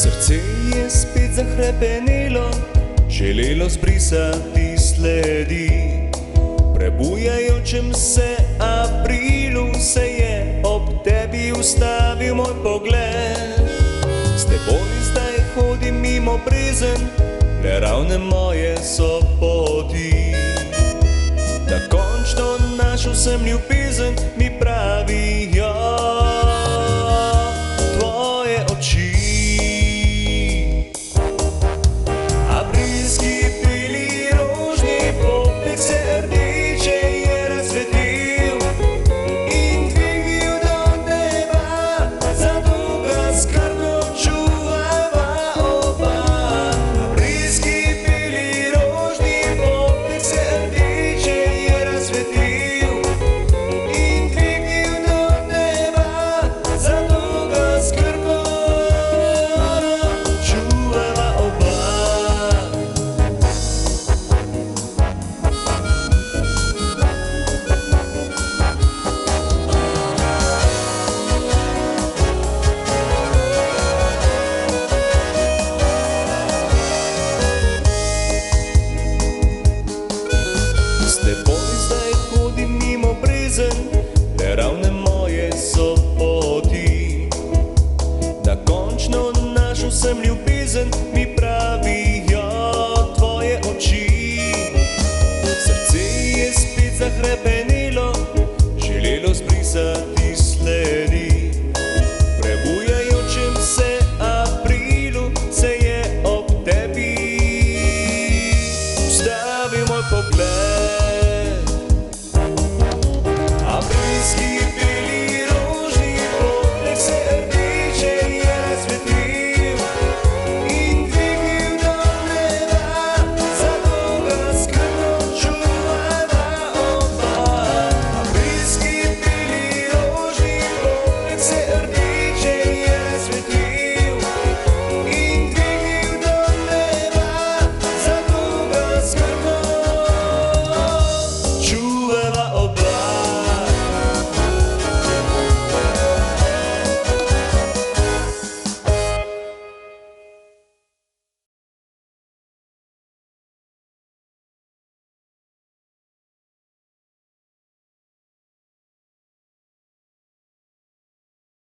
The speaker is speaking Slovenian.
Srce je spet zahrepenelo, želelo zbrisati sledi. Prebujajočem se aprilu se je ob tebi ustavil moj pogled. S teboj zdaj hodim mimo brezen, neravne moje so poti. Da končno našel sem ljubezen, mi pravijo tvoje oči. Aprilski beli rožni popek se rdeče je razsvetil in dvignil do neba, zato ga skrbno čuvava oba. Aprilski beli rožni popek se rdeče je razsvetil in dvignil do neba, zato ga skrbno čuvava oba. S teboj zdaj hodim mimo brezen, neravne moje so poti. Da končno našel sem ljubezen, mi